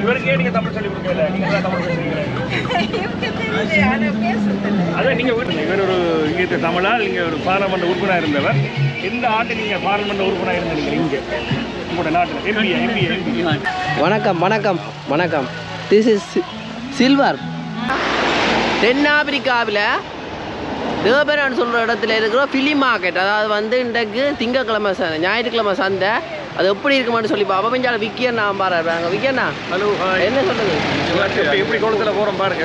இவருக்கே நீங்க தமிழ் சொல்லி கொடுக்கல, நீங்க தான் தமிழ் பேசுறீங்களே. அதான் நீங்க இவர் ஒரு இங்கே தமிழால் இங்கே ஒரு பார்லமெண்ட் உறுப்பினராக இருந்தவர். எந்த ஆண்டு நீங்க பார்லமெண்ட் உறுப்பினராக இருந்தீங்க இங்கே உங்களோட நாட்டில்? எம்பி. வணக்கம் வணக்கம் வணக்கம். This is silver. தென்னாப்பிரிக்காவில் டர்பன் சொல்கிற இடத்துல இருக்கிற ஃபிலிம் மார்க்கெட். அதாவது வந்து இன்றைக்கு திங்கக்கிழமை ஞாயிற்றுக்கிழமை சந்தை. அது எப்படி இருக்குமான்னு சொல்லி பார்ப்போம். கொஞ்சம் விக்கியன் நான் பாருங்க. விக்கியண்ணா, ஹலோ, என்ன சொல்லுங்க? எப்படி குளத்தில் போகிறோம் பாருங்க.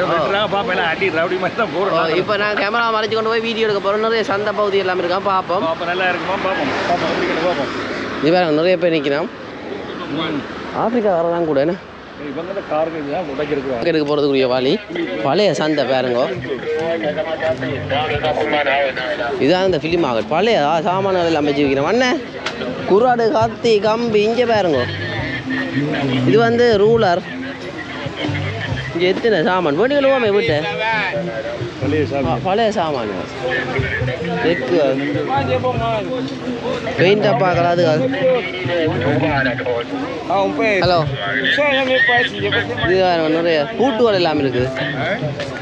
பார்ப்பேன் அடி ரவுடி மாதிரி தான் போகிறோம். இப்போ நான் கேமரா மறைச்சு கொண்டு போய் வீடியோ எடுக்க போகிறோம். நிறைய சந்தை பகுதி எல்லாம் இருக்கா பார்ப்போம். அப்போ நல்லா இருக்குமா பார்ப்போம். பார்ப்போம். இது வேறு நிறைய பேர் நிற்கணும். ஆப்பிரிக்காரதான் கூட என்ன எடுக்க போகிறதுக்குரிய வாலி பழைய சந்தை பாருங்க. இதுதான் இந்த ஃபிலிம் ஆகட். பழைய சாமான்கள் எல்லாம் வச்சு வைக்கிறோம். அண்ணன் குராடு, கத்தி, கம்பி இங்கே பாருங்க. இது வந்து ரூலர். இங்கே எத்தனை சாமான் வீட்டுக்கு போமே வீட்டு பழைய சாமான். பெயிண்ட் பார்க்கலாம். அது ஹலோ, இது நிறைய பூட்டுகள் எல்லாம் இருக்குது.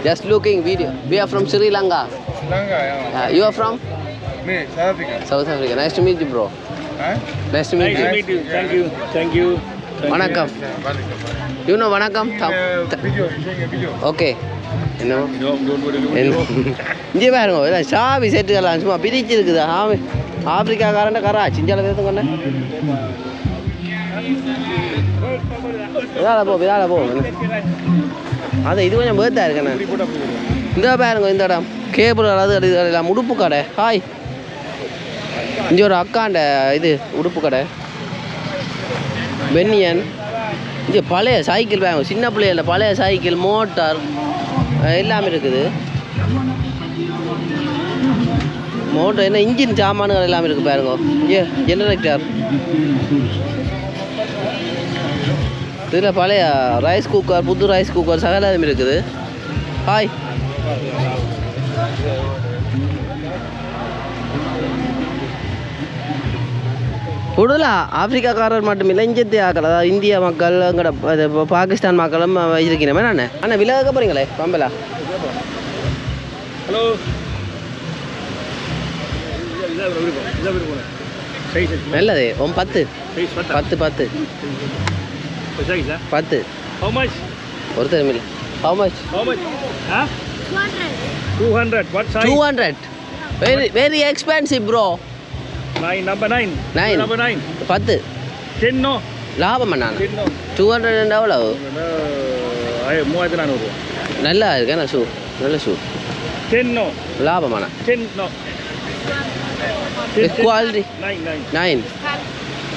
Just looking video. We are from Sri Lanka. You are from? Me, South Africa. South Africa. Nice to meet you, bro. Nice to meet you. Thank you. வணக்கம். You know வணக்கம். Video. Okay. என்ன இங்கே பாருங்க, சாவி செட்டுக்கலாம் சும்மா பிரிச்சு இருக்குது. ஆப்பிரிக்காக்காரன் கரா சிஞ்சால பேச கொண்ட விதால போ. அது இது கொஞ்சம் பேர்த்தா இருக்கண்ணே. இந்த பாருங்க, இந்த இடம் கேபிள் அது உடுப்பு கடை. ஹாய், இங்கே ஒரு அக்காண்ட இது உடுப்பு கடை. பென்னியன். இங்கே பழைய சைக்கிள் பாருங்க, சின்ன பிள்ளைகள பழைய சைக்கிள், மோட்டார் எல்லாமே இருக்குது. மோட்டர் என்ன இன்ஜின் சாமான்கள் எல்லாமே இருக்குது பாருங்க. ஏ ஜெனரேட்டர். இதில் பழைய ரைஸ் குக்கர், புது ரைஸ் குக்கர் சகலம் இருக்குது. ஹாய். கூடுதலாக ஆப்பிரிக்காக்காரர் மட்டும் இல்லை, இந்தியத்தை ஆக்கள், அதாவது இந்திய மக்கள், எங்களோட பாகிஸ்தான் மக்களும் வச்சிருக்கிறேன். நான் அண்ணா விலக போகிறீங்களே பம்பலா. ஹலோ, நல்லது. 10 ஒருத்தர் இல்லை. How much? 200. What size? 200. Very expensive, bro. 9. Number 9. 10. 10 no. லாபம் அண்ணா. 200 எவ்வளோ? 3400. நல்லா இருக்கு அண்ணா ஷூ. நல்ல ஷூ. 10 no. லாபம் அண்ணா. 10 no. குவாலிட்டி 9.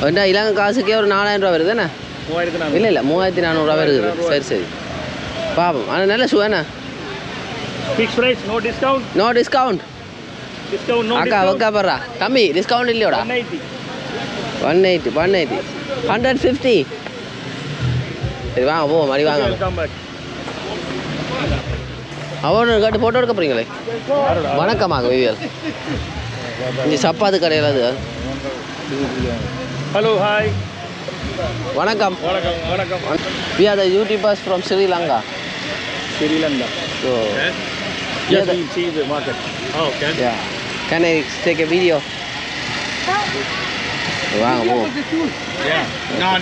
என்ன இலங்கை காசுக்கே ஒரு 4000 ரூபா வருது அண்ணா. 3400. இல்லை 3400 ரூபா வருது. சரி பாப்போம். ஆனால் நல்ல ஷூ அண்ணா. Fixed price, no discount. No discount. அக்கா ஒக்கா பர்றா தம்பி, டிஸ்கவுண்ட் இல்லையோடா. 180. 150. சரி வாங்க போ, மறுபடி வாங்க. அவனு கேட்டு ஃபோட்டோ எடுக்க போகிறீங்களே. வணக்கமாக விவியல். இங்கே சப்பாத்து கடையில் அது. Hello, hi. வணக்கம். We are the YouTubers from Sri Lanka. So Yes, we see the market. Oh, okay. Yeah. Can I take a video? வாங்க போ.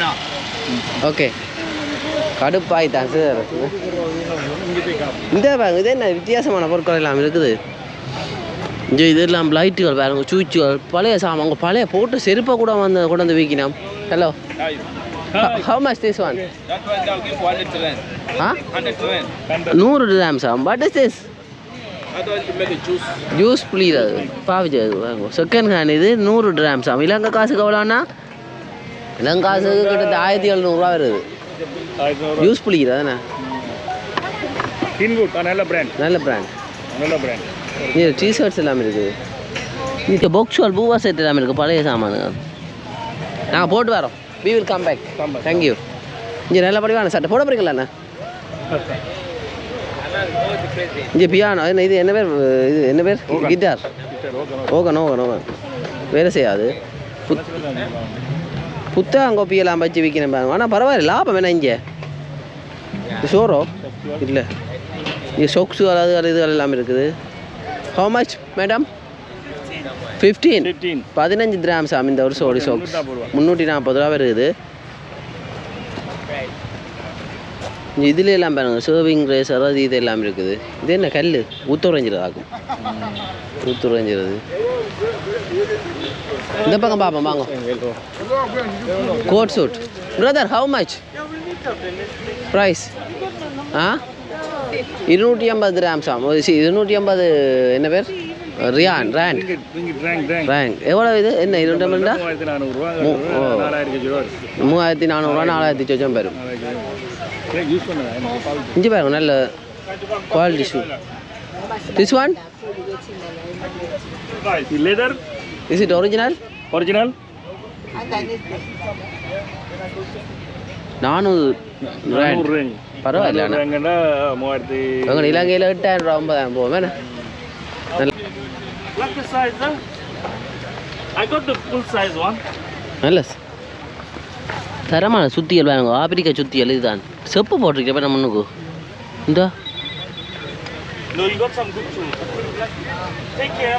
No. ஓகே. கடுப்பாய் தான் சார். இந்த பாருங்க, இது என்ன வித்தியாசமான பொருட்கள் எல்லாம் இருக்குது. இங்கே இதெல்லாம் லைட்டுகள் பாருங்க, சுவிட்சுகள், பழைய சாமான். உங்கள் பழைய போட்டு செருப்பை கூட கொண்டு வந்து விற்கணும். Hello, how much this one? That one I'll give 100 rand. Huh? 100 rand. 100 dirhams. What is this? That one you make a juice. Juice புளியது பாவிச்சது வாங்க. Second hand. இது 100 dirhams. இலங்கை காசுக்கு எவ்வளோன்னா? இலங்கை காசுக்கு கிட்ட 1700 ரூபா வருது. ஜூஸ் புளிக்கிறது தானே. நல்ல பிராண்ட். நல்ல பிராண்ட். இது டிஷர்ட்ஸ் எல்லாமே இருக்குது. இது பொக்ஸ்வால் பூவா செட் எல்லாமே இருக்குது. பழைய சாமானுங்க நாங்கள் போட்டு வரோம். We will come back. Thank you. இங்கே நல்ல படிவான சட்டை போட போகிறீங்களாண்ணா? இங்கே பியானோ இது என்ன பேர் கிட்டார். ஓகன் வேலை செய்யாது. புத்தகம் கோப்பியெல்லாம் வச்சு விற்கணும் பாருங்க. ஆனால் பரவாயில்ல, லாபம் வேணா. இங்கே ஷோரோ இல்லை இங்கே சொக்ஸு அதாவது இது எல்லாம் இருக்குது. How much madam? 15 15 கிராம் சாமி இந்த ஒரு சோடி சொக்ஸ் 340 ரூபா வருது. இதில் எல்லாம் பாருங்க சர்விங் ரேஸ் அதாவது இது எல்லாம் இருக்குது. இது என்ன கல் ஊத்துறைஞ்சிறது ஆகும் ஊத்துறைஞ்சிறது. இந்த பக்கம் பார்ப்போம் வாங்க. Coat suit brother how much price? 250 grams ஆகும். 250 என்ன பேர் ரியான் ரேண்ட் ரேங்க் எவ்வளோ இது என்ன 250 3400 4000 சொச்சம் பேரும். இஞ்சி பாருங்க நல்ல quality shoe. This one leather is it original? 400 rand பரவாயில்ல. உங்கள் இலங்கையில் 8000 ரூபா 9,000 போவோம் வேணா. நல்ல தரமான சுத்தியல் வேணுங்க. ஆப்பிரிக்கா சுத்தியல் இதுதான். செப்பு போட்டிருக்கேன் நம்ம முன்னுக்கு. இந்த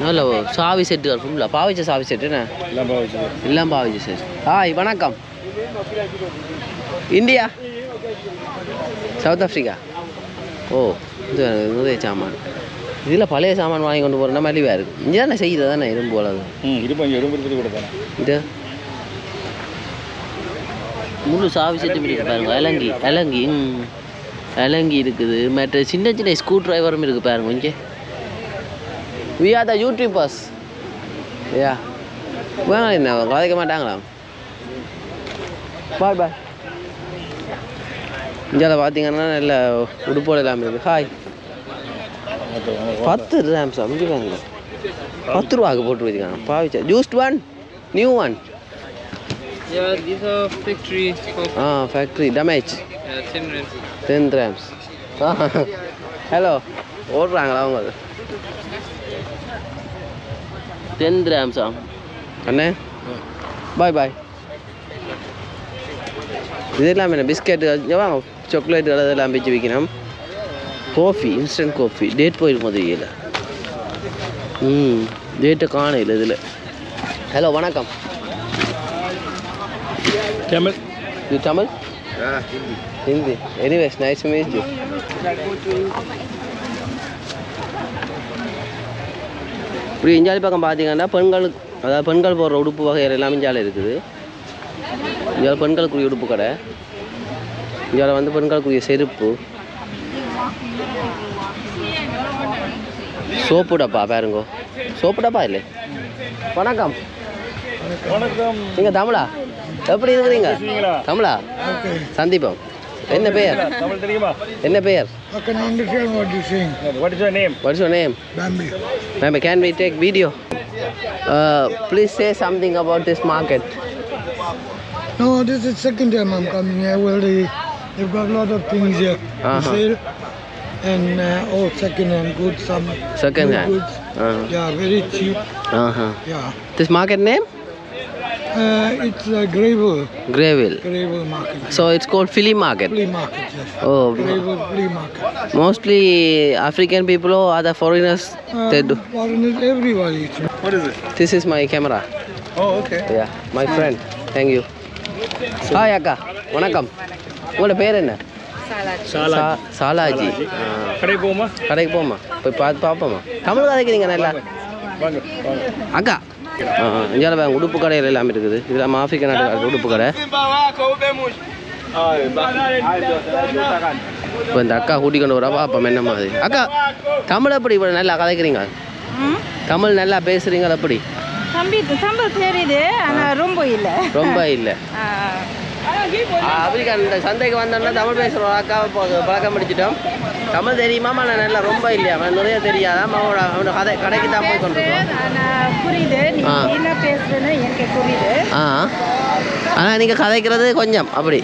நல்ல சாவி செட்டு ஃபுல்லாக பாவிச்ச சாவி செட்டு என்ன எல்லாம் பாவிச்ச செட். ஹாய் வணக்கம். India South Africa? ஓ இது நிறைய சாமான். இதில் பழைய சாமான் வாங்கி கொண்டு போகிறோன்னா மலிவாக இருக்குது. இங்கே தானே செய்கிறது தானே இரும்பு போலது. இது முழு சாவி செட்டு இருக்குது பாருங்க. இலங்கி இலங்கி இருக்குது. மற்ற சின்ன சின்ன ஸ்க்ரூ ட்ரைவரும் இருக்குது பாருங்க. இங்கே வி ஆர் த யூடியூபர்ஸ். யா வாங்க என்ன கதைக்க மாட்டாங்களா? பாய் பாய். இங்கே பார்த்தீங்கன்னா நல்ல உடுப்போடு எல்லாமே இருக்குது. ஹாய் 10 கிராம்ஸ் அங்கே வாங்க 10 ரூபாய்க்கு போட்டு வச்சுக்காங்க. பாவிச்சா used one new one. Yeah, these are factory. Factory damage. Yeah, 10 grams. Hello. ஓடுறாங்களா அவங்க? 10 grams அண்ணே பாய் பாய். இதெல்லாம் என்ன பிஸ்கெட்டு வாங்க சாக்லேட் அதெல்லாம் வச்சு விற்கணும். காஃபி இன்ஸ்டன்ட் காஃபி டேட் போயிருக்கும் அது இல்லை. டேட்டை காணையில் இதில். ஹலோ வணக்கம். Tamil? You Tamil? Hindi. Anyways, nice to meet you. இப்படி இஞ்சாலி பக்கம் பார்த்தீங்கன்னா பெண்களுக்கு அதாவது பெண்கள் போடுற உடுப்பு வகைகள் எல்லாமே இஞ்சால இருக்குது. இங்கே பெண்களுக்குரிய உடுப்பு கடை. இங்கே வந்து பெண்களுக்குரிய செருப்பு சோப்பு டப்பா பாருங்கோ. சோப்பு டப்பா இல்லை. வணக்கம். நீங்கள் தமிழா? எப்படி இருக்கிறீங்க? தமிழா? சந்தீபம். என்ன பெயர்? என்ன பெயர்? I can understand what you're saying. What is your name? What's your name? Bambi. Ma'am, can we take video? Please say something about this market. No, this is second time I'm coming here. Well, they've got a lot of things here to sale. And all second hand goods, some Second hand? goods. Yeah, very cheap. Yeah. This market name? It's Greyville. Greyville. Greyville market. So it's called Philly market. Flea market, yes. Oh, Greyville flea market. mostly African people or other foreigners they do. Foreigners, everybody. What is it? This is my camera. Oh, okay. Yeah, my friend. Thank you. Hi அக்கா வணக்கம். உங்களோட பேர் என்ன? சாலாஜி. கடைக்கு போமா? கடைக்கு போமா போய் பார்த்து பார்ப்போமா? தமிழ் கதைக்கிறீங்க நல்லா. வாங்க வாங்க. அக்கா இந்தியாவில் வேறு உடுப்பு கடையில் எல்லாமே இருக்குது. இதில் ஆஃப்ரிக்கா நாட்டு உடுப்பு கடை. இப்போ இந்த அக்கா கூட்டி கொண்டு வரா பார்ப்போம் என்ன மாதிரி. அக்கா தமிழ் எப்படி இவ்வளோ நல்லா கதைக்கிறீங்க? தமிழ் நல்லா பேசுகிறீங்க எப்படி? தமிழ் தெரியுது ஆனால் ரொம்ப இல்லை. ரொம்ப இல்லை. ஆப்பிரிக்கா இந்த சந்தைக்கு வந்தோம்னா தமிழ் பேசுகிறோம். அக்காவை பழக்கம் பிடிச்சிட்டோம். தமிழ் தெரியுமாமா? நான் நல்லா ரொம்ப இல்லையா நிறைய தெரியாதான் அவனோட கடைக்கு தான் போய் கொண்டிருக்கோம். புரியுது என்ன பேசுறேன்னு எனக்கு புரியுது. ஆனால் நீங்கள் கதைக்கிறது கொஞ்சம் அப்படி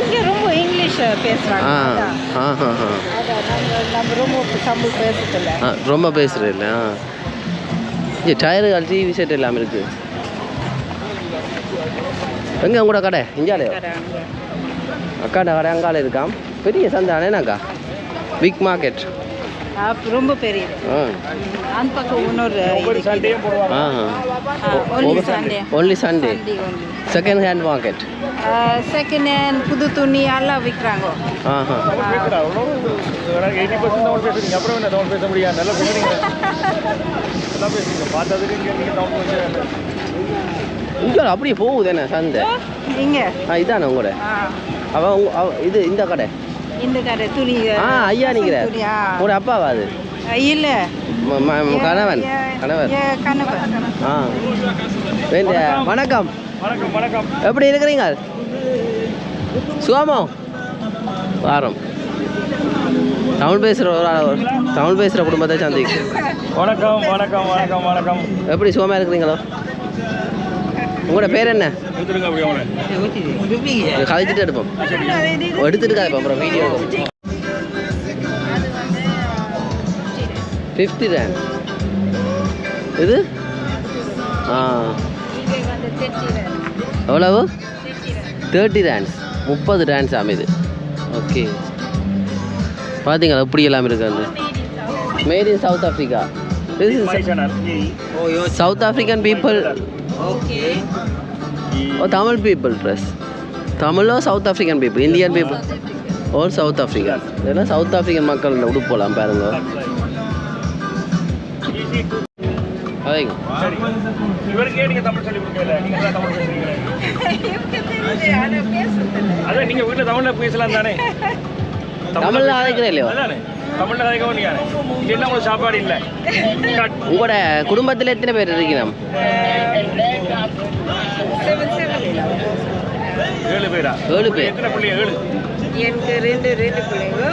இங்கே ரொம்ப இங்கிலீஷ் பேசுகிறாங்க. நம்ம ரொம்ப தமிழ் பேசுறதில்ல. ரொம்ப பேசுகிறது இல்லை. இங்கே டயர்கள் டிவி செட் எல்லாம் இருக்குது. எங்கே உங்களோட கடை? இந்தியாவிலே? அக்காட்ட கடை அங்கால இருக்காம் பெரிய சந்தை அண்ணாக்கா பிக் மார்க்கெட் ரொம்ப பெரியது ஆ அந்த பக்கம் இன்னொரு சண்டையும் போடுவாங்க. Only Sunday second hand market second hand புது துணி எல்லாம் விற்கிறாங்க. ஆஹா 80% தமிழ் பேசுறீங்க, அப்புறம் என்ன தமிழ் பேச முடியாது? நல்லா பேசுறீங்க, நல்லா பேசுறீங்க. பார்த்ததுக்கு நீங்கள் தமிழ் பேசுறீங்க. இங்கே அப்படியே போகுது என்ன சந்தை? இங்க இதானே உங்களோட இது இந்த கடை இந்த கடை துணி ஐயா நிற்கிற உங்களோட அப்பாவா அது? இல்ல கணவன் கணவர் வணக்கம் வணக்கம் வணக்கம். எப்படி இருக்கிறீங்க? சுகமோ வாரம் தமிழ் பேசுகிற தமிழ் பேசுகிற குடும்பத்தை சந்திக்கு. வணக்கம் வணக்கம் வணக்கம் வணக்கம். எப்படி சுகமாக இருக்கிறீங்களோ? உங்களோட பேர் என்ன? கழிச்சிட்டு எடுப்போம், எடுத்துட்டு கதைப்போம், அப்புறம் வீடியோ 50 ரேண்ட். இது எவ்வளவு? 30 ரேண்ட்ஸ், 30 ரேண்ட்ஸ் அமைது. ஓகே, பார்த்தீங்களா எப்படி எல்லாம் இருக்காது. Mat in South Africa. This is south African people. Tamil people dress. Tamil or South African people? Indian people or South African? இதெல்லாம் சவுத் ஆஃப்ரிக்கன் மக்கள் உடுப்பு போகலாம் பாருங்க. அதைங்க இவருக்கே நீங்கள் தமிழ் சொல்லி கொடுக்கல, நீங்கள் தான் தமிழ் பேசுறீங்க. அதான் நீங்கள் வீட்டில் தமிழில் பேசலாம் தானே? தமிழில் அழைக்கிறேன் இல்லையோ? அதானே தமிழில் அழைக்க வேண்டியானே. இங்கே என்ன உங்களுக்கு சாப்பாடு இல்லை? உங்களோட குடும்பத்தில் எத்தனை பேர் இருக்கணும்? 7 பேரா? 7 பேர். எத்தனை பிள்ளைங்க? 7. எனக்கு ரெண்டு பிள்ளைங்க,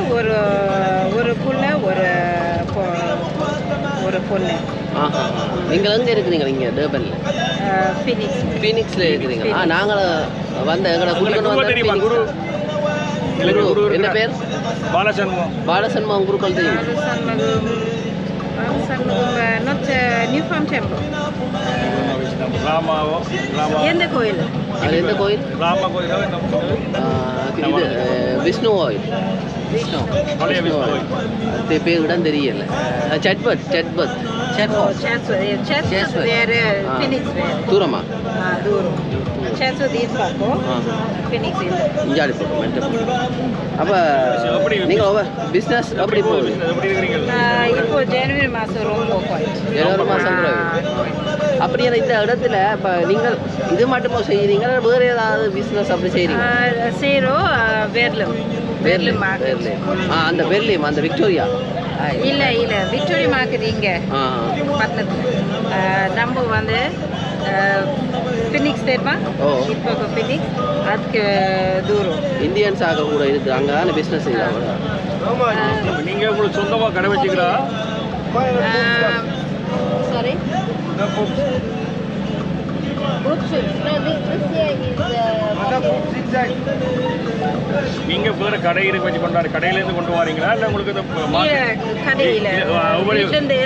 ஒரு புள்ள ஒரு பொண்ணு. நீங்கள் எங்கே இருக்கிறீங்க? இங்கே டர்பனில் ஃபீனிக்ஸில் இருக்கிறீங்க. நாங்கள் வந்த எங்களை குடும்பம் குரு என்ன பேர்? பாலசண்முகம். பாலசண்முகம் குருக்கள் தெரியும்? New Farm temple. எந்த கோயில்? அது எந்த கோயில்? ராமா கோயில். இது விஷ்ணு கோயில். விஷ்ணு கோயில் அது பேர் இடம் தெரியல. சட்பத் தூரமா? தூரம். இஞ்சாடி போட்டோம். அப்போ நீங்கள் பிஸ்னஸ் எப்படி போகுது? இப்போ ஜனவரி மாதம் ரொம்ப ஜனவரி மாதம் கூட. அப்படி இந்த இடத்துல இப்போ நீங்கள் இது மட்டுமா செய்கிறீங்க, வேறு ஏதாவது பிஸ்னஸ் அப்படி செய்கிறீங்க? செய்கிறோம். வேர்லம் அந்த பெர்லியம், அந்த விக்டோரியா இல்லை விக்டோரியா மார்க்கெட் இங்கே பட்டணத்தில். நம்ம வந்து ஃபினிக்ஸ் தெரியுமா? இப்போ ஃபினிக்ஸ் அதுக்கு தூரம். இந்தியன்ஸ் ஆக கூட இருக்குது, அங்கே தானே பிஸ்னஸ் செய்யலாம். நீங்கள் உங்களுக்கு சொந்தமாக கடை வச்சுக்கிறா? சாரி, நீங்க வேற கடை இருக்கு வச்சு கொண்டாடு, கடையிலேருந்து கொண்டு வரீங்களா இல்லை உங்களுக்கு கடையில் ஒவ்வொரு சண்டே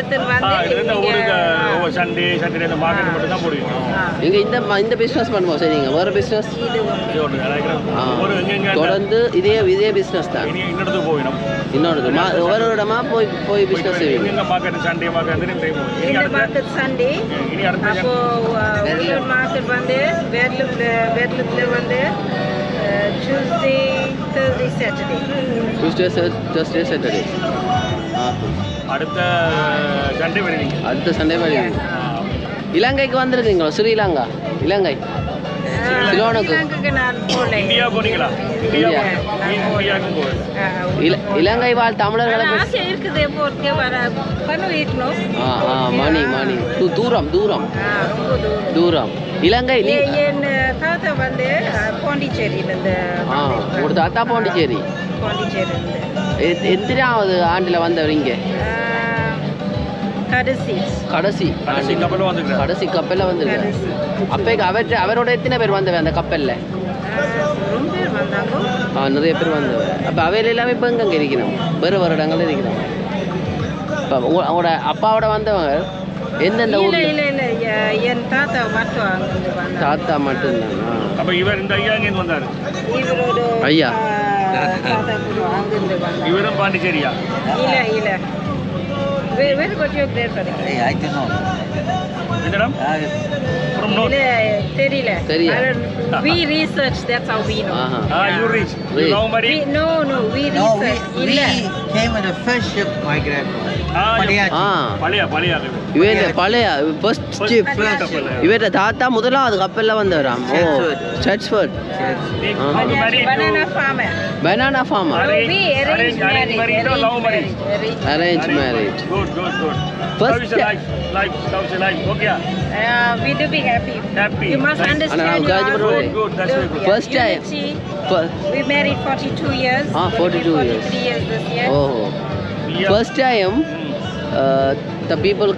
இந்த மார்க்கெட் மட்டும் தான் போடுவீங்க? நீங்கள் இந்த பிஸ்னஸ் பண்ணுவோம். சரி, நீங்கள் வேறு பிஸ்னஸ் தொடர்ந்து இதே பிஸ்னஸ் தான் இன்னொரு போயிடும். இன்னொரு ஒவ்வொரு இடமா போய் பிஸ்னஸ் செய்வீங்க. Market Sunday market Sunday. அப்போ மார்க்கெட் வந்து வேர்லத்தில் வந்து Tuesday, Thursday, Saturday. Thursday, Saturday. அடுத்த சண்டே வருவீங்க? அடுத்த சண்டே வருவீங்க. இலங்கைக்கு வந்திருக்கீங்களா? ஸ்ரீலங்கா, இலங்கை, சிலோனுக்கு. இந்தியா போனீங்களா? இந்தியாவுக்கும் போகல. இலங்கை வாழ் தமிழர்களுக்கு ஆசை இருக்குது போறதுக்கு பண்ண வைக்கணும். மணி தூரம் இலங்கை. என் தாத்தா வந்து பாண்டிச்சேரியிலேருந்து. ஒரு தாத்தா பாண்டிச்சேரி. எத்தனாவது ஆண்டில் வந்தவர் இங்கே? கடைசி கப்பலில் வந்துருக்காரு. அப்போ அவரோட எத்தனை பேர் வந்தவர் அந்த கப்பலில்? நிறைய பேர் வந்தவர். அப்போ அவையில் எல்லாமே இப்போ எங்கே இருக்கணும்? வேறு இடங்கள் இருக்கணும். இப்போ உங்களோட அப்பாவோட வந்தவங்க எந்தெந்த ஊர்? என் தாத்தா மட்டும். தாத்தா மட்டும்தான். அப்போ இவர் இந்த ஐயா எங்கேருந்து வந்தார்? இவரோட ஐயா தாத்தா குரு அங்கிருந்து வந்தாங்க. இவரும் பாண்டிச்சேரியா? இல்ல where got your grandfather? I don't know. என்னடம்? From north. இல்ல தெரியல. தெரியா? We research, that's how we know. Aha You reach. You Reach. know Mari? No, we No, research. we இல்ல. came on the first ship, my grandfather. ஆ பழைய இவன் பழைய first chip இவன் தாத்தா முதலாவது கப்பலில் வந்தவராம். Oh Churchford Banana farmer. Banana farmer. No, we arrange marriage. love marriage? Arrange marriage. Good. First How's your life? How's your life? Okay. We do be happy. Happy. You must Nice. understand. And you I'll are guide you. Good. That's very good. First time. Unity. First. We married 42 years. 42 years. 43 years this year. Oh. Yeah. First time the people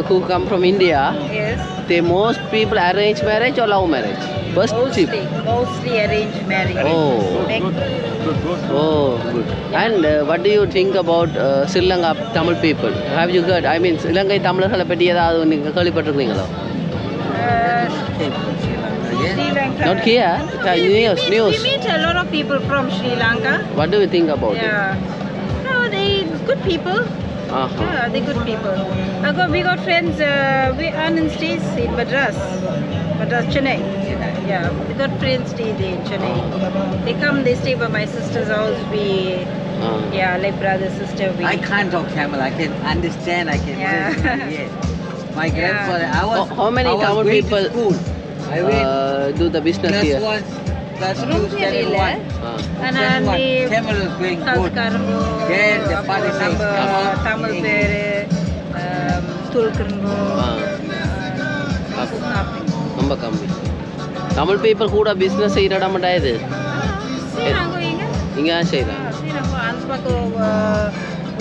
who come from India, Yes. they most people arrange marriage or love marriage? First chip. Mostly arranged marriage. Oh. Good. Oh, good. And what do you think about Sri Lanka Tamil people? Have you heard? I mean, Sri Lanka தமிழர்களை பற்றி ஏதாவது நீங்கள் கேள்விப்பட்டிருக்கீங்களா? Sri Lanka. Not here. News. We meet a lot of people from Sri Lanka. What do you think about it? Yeah. No, they good people. Uh-huh. Yeah, they good people. We got friends. We Anand stays in Madras, Chennai. Yeah, we got friends stay there in Chennai. They come, they stay by my sister's house. We, yeah, like brother, sister. We. I can't talk Tamil. I can understand. I can. Yeah. Yes. My grandfather. I was. How many I was Tamil going to people school. I went do the business plus here? one, plus two, Room standard illa. one. And Standard one. they. Tamil is going good. Kalkarango. Then the party says, come on. Tamil பேரு துல்கரங்கோ. ரொம்ப கம்மி. Tamil people கூட business செய்கிற இடம் இது ஸ்ரீரங்கம் எங்க? இங்கே தான் செய்கிறாங்க. ஸ்ரீரங்கம் அந்த பக்கம்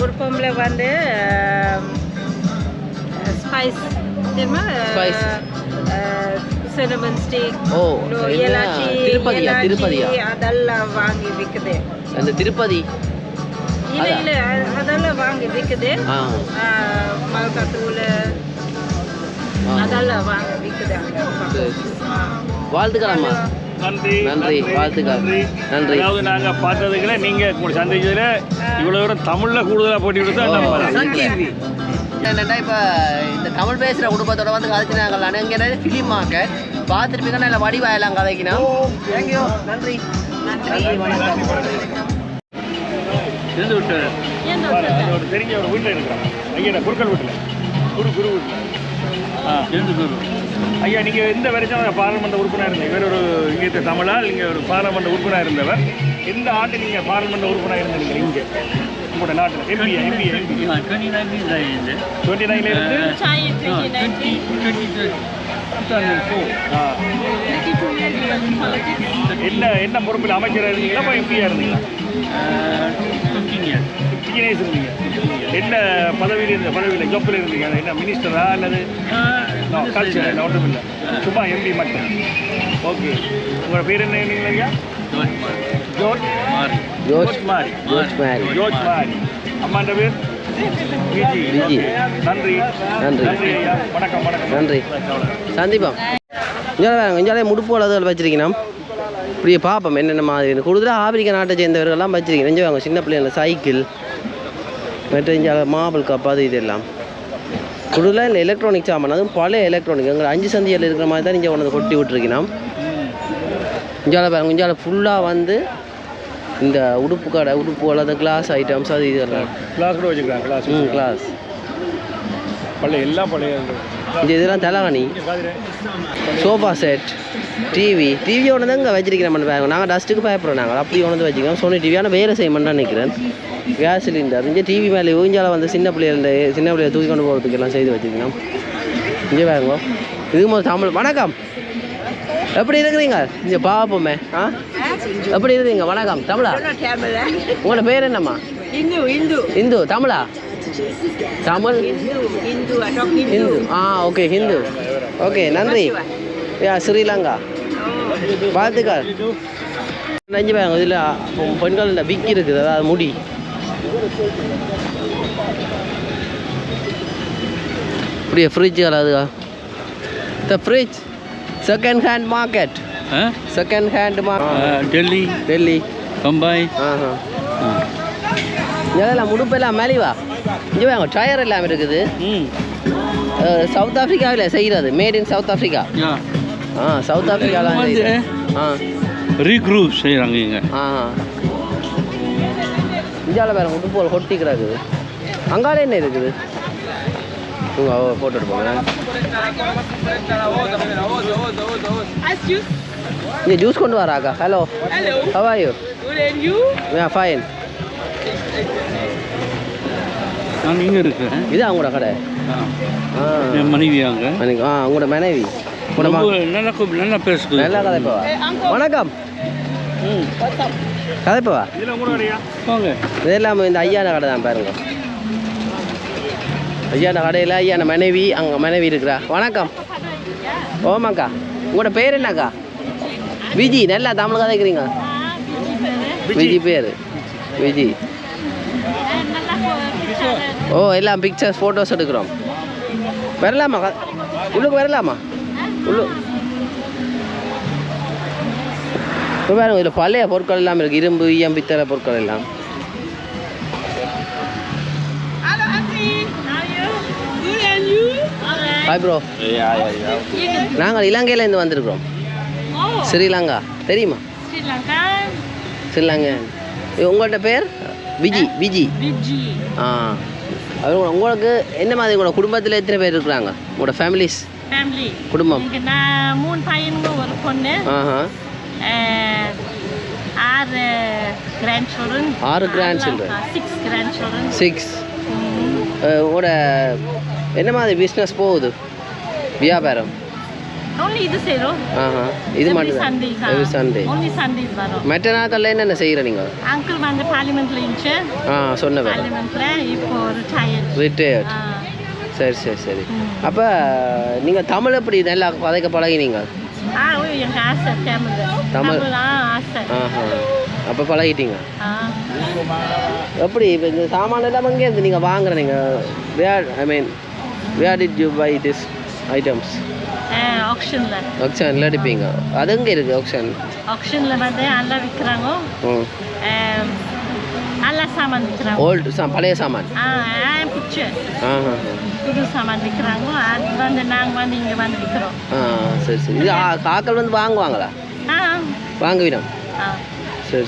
ஒரு பொம்பளை வந்து ஸ்பைஸ் தெரியுமா? Spice. Cinnamon stick. ஓ, ஏலாச்சி. திருப்பதியா? அதெல்லாம் வாங்கி விற்குது. அந்த திருப்பதி இல்ல அதெல்லாம் வாங்கி விற்குது. ஆ மிளகாத்தூள் அதெல்லாம் வாங்கி விற்குது அங்கே. சரி. வாழ்த்துக்கலாமா? நன்றி வாழ்த்துக்கள். நன்றி. அதாவது நாங்க பார்த்ததுக்குள்ள நீங்க உங்களை சந்திச்சதுல இவ்வளவு தூரம் தமிழ்ல கூடுதலா போட்டி கொடுத்தா என்னென்னா இப்போ இந்த தமிழ் பேசுகிற குடும்பத்தோட வந்து கதைச்சினாங்க. இங்கே நிறைய ஃபிலிம் மார்க்கெட் பார்த்துருப்பீங்க. நல்ல வடிவாயெல்லாம் கதைக்கணும். தேங்க்யூ. நன்றி. இருந்து விட்டு தெரிஞ்ச ஒரு வீட்டில் இருக்கிறாங்க. ஐயா குறுக்கல் வீட்டில் குரு வீட்டில் இருந்து குரு. ஐயா நீங்கள் எந்த வரைக்கும் பாராளுமன்ற உறுப்பினர் இருந்தீங்க? இவர் ஒரு இங்கே தமிழால் இங்கே ஒரு பாராளுமன்ற உறுப்பினர் இருந்தவர். எந்த ஆண்டு நீங்கள் பாராளுமன்ற உறுப்பினர் இருந்தீங்க இங்கே உங்களோட நாட்டில்? எம்பிஏ 29 இருந்து என்ன பொறுப்பில் அமைச்சராக இருந்தீங்களா இப்போ எம்பியாக இருந்தீங்களா? 15 years இருந்தீங்க. என்ன பதவியில் இருந்த பதவியில் ஜொப்பில் இருந்தீங்க? என்ன மினிஸ்டரா அல்லது கல்ச்சர்? ஒன்றும் இல்லை, சும்மா எம்பி மட்டும். ஓகே. உங்களோட பேர் என்ன இருந்தீங்களா ஐயா? ஜோர்ஜ் மாரி. அம்மாண்ட பேர் விஜி. நன்றி ஐயா. வணக்கம். நன்றி. சந்திப்போம். இங்கே முடுப்பு அளவுகள் வச்சிருக்கணும். இப்படியே பார்ப்போம் என்னென்ன மாதிரி கூடுதலாக ஆப்பிரிக்க நாட்டை சேர்ந்தவர்கள்லாம் வச்சிருக்கேன். நெஞ்சு வாங்க சின்ன பிள்ளைங்கள சைக்கிள் மற்ற இங்கே மாபிள் கப் அது இதெல்லாம் கூடுதலாக இல்லை எலக்ட்ரானிக் சாமான். அதுவும் பழைய எலக்ட்ரானிக் எங்களை 5 சந்தியில் இருக்கிற மாதிரி தான் இங்கே கொண்டு கொட்டி விட்டுருக்கணும். இஞ்சால பாருங்க, இஞ்சால ஃபுல்லாக வந்து இந்த உடுப்பு கடை, உடுப்பு அல்லது கிளாஸ் ஐட்டம்ஸ் அது இதெல்லாம் கிளாஸ் கூட வச்சுக்கலாம். கிளாஸ் பழைய எல்லாம் பழைய இந்த இதெல்லாம் தலகாணி, சோஃபா செட், டிவி ஒன்று தான் இங்கே வச்சிருக்கிறேன். பண்ண நாங்கள் டஸ்ட்டுக்கு பயப்படுறோம். நாங்கள் அப்படி ஒன்று வச்சுக்கிறோம். சோனி டிவியான வேலை செய்யணும்னு நினைக்கிறேன். கேஸ் சிலிண்டர் இங்கே டிவி மேலே ஊஞ்சால வந்து சின்ன பிள்ளைகளை தூக்கி கொண்டு போகிறதுக்கு எல்லாம் செய்து வச்சுக்கணும். இங்கே வாங்க. இதுக்கு முதல் தமிழ். வணக்கம், எப்படி இருக்கிறீங்க? இங்கே பார்ப்போமே. எப்படி இருக்கிறீங்க? வணக்கம். தமிழா? உங்களோட பேர் என்னம்மா? இந்து. தமிழா? தமிழ் ஹிந்து. ஓகே, ஹிந்து. ஓகே, நன்றி. ஸ்ரீலங்கா. பார்த்துக்கார். நஞ்சு பாருங்க, இதில் பெண்கள் இந்த விக்கி இருக்குது, அதாவது முடி. இப்படியே ஃப்ரிட்ஜுகள் அதுக்கா த fridge second hand market. Second hand market. Delhi Combine. ஆஹா இதெல்லாம் முடுப்பெல்லாம் மேலிவா இங்கே வாங்க டயர் எல்லாம் இருக்குது சவுத் ஆஃப்ரிக்காவில் செய்கிறது made in South Africa Yeah. South ஆஃப்ரிக்காவில் Regroup செய்கிறாங்க இங்கே. இந்தியாவில் வேறு முடுப்போல் கொட்டி கிடக்குது அங்காலே என்ன இருக்குது போட்டு எடுப்போங்க இங்கே ஜூஸ் கொண்டு வராக்கா hello how are you yeah fine நான் இங்கே இருக்கிறேன். இது அவங்களோட கடை என் மனைவி அங்கே. உங்களோட மனைவி நல்லா பேசுது. நல்லா கதைப்பவா வணக்கம் கதைப்பவா வாங்க. இதெல்லாம் இந்த ஐயான கடை தான் பாருங்க ஐயான கடையில் ஐயான மனைவி அங்கே மனைவி இருக்கிறா வணக்கம் ஓமாக்கா உங்களோட பேர் என்னக்கா விஜி நல்லா தமிழ் கதைக்கிறீங்க விஜி பேர் விஜி ஓ எல்லாம் பிக்சர்ஸ் ஃபோட்டோஸ் எடுக்கிறோம் வரலாமா உள்ளுக்கு வரலாமா இப்போ பாருங்க இதில் பழைய பொருட்கள் எல்லாம் இருக்குது இரும்பு ஈயம் பித்தளை பொருட்கள் எல்லாம் ஹாய் ப்ரோ நாங்கள் இலங்கையிலேருந்து வந்திருக்கிறோம் ஸ்ரீலங்கா தெரியுமா ஸ்ரீலங்கா உங்கள்கிட்ட பேர் விஜி விஜி அது உங்களுக்கு என்ன மாதிரி உங்களோட குடும்பத்தில் எத்தனை பேர் இருக்கிறாங்க உங்களோட ஃபேமிலிஸ் குடும்பம் 3 பையனுங்க ஒரு பொண்ணு ஆறு grandchildren 6 grandchildren 6 grandchildren 6 உங்களோட என்ன மாதிரி பிஸ்னஸ் போகுது வியாபாரம் only இது செய்றோம் இது மட்டும் every Sunday only Sundays வரோம் மற்ற நாட்களில் என்னென்ன செய்கிற நீங்கள் அங்கிள் வந்து பார்லிமெண்ட்ல இருந்துச்சு சொன்ன வேலை பார்லிமெண்ட்ல இப்போ ரிட்டையர்ட் சரி அப்போ நீங்கள் தமிழ் எப்படி நல்லா கதைக்க பழகினீங்க எனக்கு ஆசை தமிழ் ஆசை அப்போ பழகிட்டீங்க எப்படி இப்போ இந்த சாமான எல்லாம் அங்கே இருந்து நீங்கள் வாங்குறீங்க where did you buy this items ஆக்ஷனில் அடிப்பீங்க அது எங்கே இருக்குது ஆக்ஷனில் வந்து நல்லா விற்கிறாங்க நல்லா சாமான் விற்கிறாங்க ஓல்டு பழைய சாமான் பிக்சர் புது சாமான் விற்கிறாங்க அது வந்து நாங்கள் வந்து இங்கே வந்து விற்கிறோம் சரி இது காக்கள் வந்து வாங்குவாங்களா வாங்குவிடும் சரி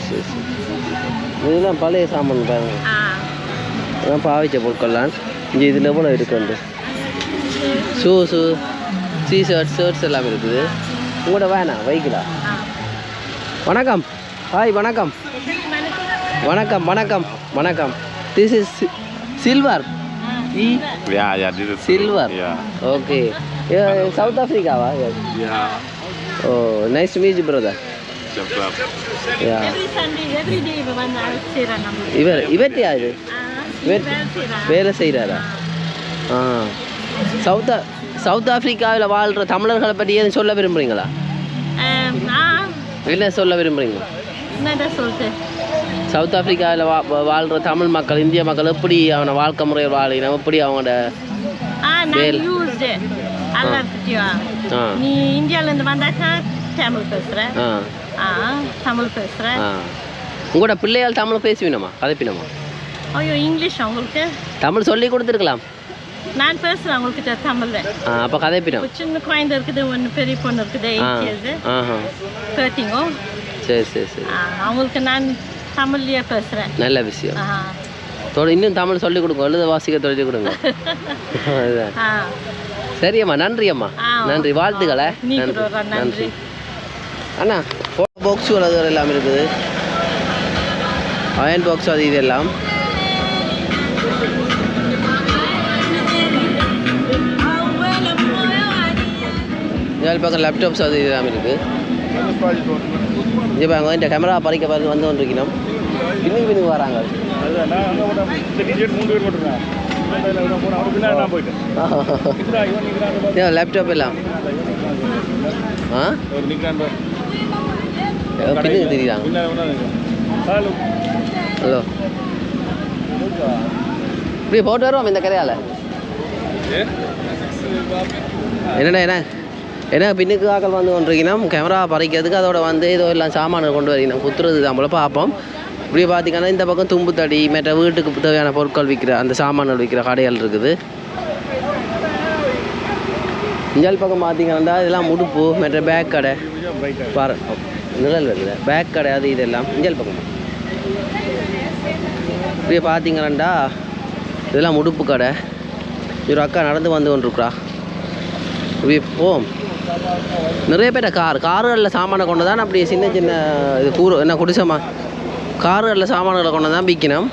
இதெல்லாம் பழைய சாமான் பாருங்க இதெல்லாம் பாவிச்ச பொருட்கள்லாம் இங்கே இதில் எவ்வளோ இருக்குது ஷூஸு ஷர்ட்ஸ் எல்லாம் இருக்குது உங்களோட வேணாம் வைக்கலாம் வணக்கம் ஹாய் வணக்கம் வணக்கம் this is silver silver okay South ஆஃப்ரிக்காவா oh nice to meet you brother இவர்கிட்ட யாரு வேலை செய்கிறாரா சவுத் ஆஃப்ரிக்காவில் வாழ்கிற தமிழர்களை பற்றி எதுவும் சொல்ல விரும்புகிறீங்களா என்ன சொல்ல விரும்புகிறீங்க சவுத் ஆஃப்ரிக்காவில் வாழ்கிற தமிழ் மக்கள் இந்திய மக்கள் எப்படி அவனை வாழ்க்கை முறையை வாழினோம் எப்படி அவங்களோட நீ இந்தியாவிலேருந்து வந்தாக்கா தமிழ் பேசுகிறேன் உங்களோட பிள்ளையால் தமிழ் பேசுவினமா கதைப்பினமா ஐயோ இங்கிலீஷ் அவங்களுக்கு தமிழ் சொல்லி கொடுத்துருக்கலாம் நான் பேசுகிறேன் அவங்கக்கிட்ட தமிழில் அப்போ கதைப்பினம் சின்ன குழந்தை இருக்குது ஒன்று பெரிய பொண்ணு இருக்குது 8 years 13 சரி அவங்களுக்கு நான் தமிழ்லேயே பேசுகிறேன் நல்ல விஷயம் இன்னும் தமிழ் சொல்லிக் கொடுங்க எழுத வாசிக்க சொல்லி கொடுங்க சரியம்மா நன்றி அம்மா நன்றி வாழ்த்துக்களை நன்றி அண்ணா பாக்ஸ் அது எல்லாம் இருக்குது அயன் பாக்ஸ் அது இதெல்லாம் பக்கம் லேப்டாப்ஸ் அது இதெல்லாம் இருக்குது இப்போ அங்கே இந்த கேமரா பறிக்க பார்த்து வந்து கொண்டிருக்கணும் பின்னுக்கு வராங்க லேப்டாப் எல்லாம் பின்னுக்கு தெரியுறாங்க ஹலோ இப்படி போட்டு வருவோம் இந்த கரையால் என்னடா என்ன ஏன்னா பின்னுக்கு ஆக்கள் வந்து கொண்டிருக்கணும் கேமரா பறிக்கிறதுக்கு அதோட வந்து ஏதோ எல்லாம் சாமான்கள் கொண்டு வரணும் குத்துறது தான் போல பார்ப்போம். இப்படி பார்த்தீங்கன்னா இந்த பக்கம் தும்பு தடி மற்ற வீட்டுக்கு தேவையான பொருட்கள் விற்கிற அந்த சாமான்கள் விற்கிற கடைகள் இருக்குது. இஞ்சால் பக்கம் பார்த்தீங்கன்னா இதெல்லாம் முடுப்பு மற்ற பேக் கடை பாரு நிழல் வருது பேக் கடை அது இதெல்லாம் இஞ்சால் பக்கம். இப்படியே பார்த்தீங்கன்னா இதெல்லாம் முடுப்பு கடை. ஒரு அக்கா நடந்து வந்து கொண்டிருக்குறா. இப்படியே போம் நிறைய பேர் காருகளில் சாமானை கொண்டு தான் அப்படி சின்ன சின்ன இது என்ன குடிசமா காருகளில் சாமான்களை கொண்டு தான் விற்கணும்.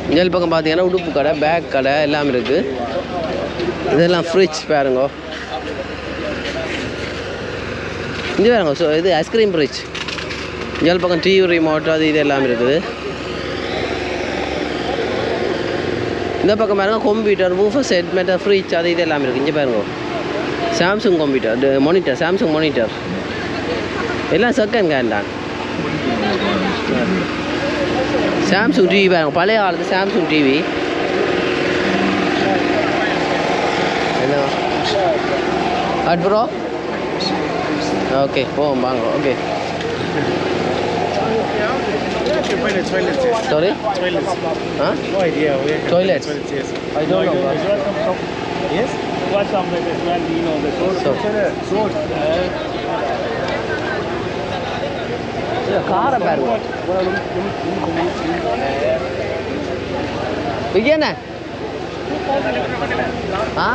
இங்கே பக்கம் பார்த்தீங்கன்னா உடுப்பு கடை பேக் கடை எல்லாம் இருக்குது. இதெல்லாம் ஃப்ரிட்ஜ் பாருங்க. இங்கே பாருங்க இது ஐஸ்கிரீம் ஃப்ரிட்ஜ். இங்கே பக்கம் டிவி ரிமோட் அது இது எல்லாம் இருக்குது. இந்த பக்கம் பாருங்க computer woofer set matter fridge அது இது எல்லாம் இருக்குது. இங்கே பாருங்க Samsung computer monitor Samsung monitor எல்லாம் செகண்ட் ஹேண்ட் தான். சாம்சங் டிவி பாருங்க பழைய காலத்து சாம்சங் டிவி. என்ன அட் ப்ரோ ஓகே போவோம் வாங்க. Okay sorry huh No idea. Toilets. Yes. I don't know. Yes. What's some like this man? You know the sword. காரை பாருங்க. விஜயண்ணா ஆ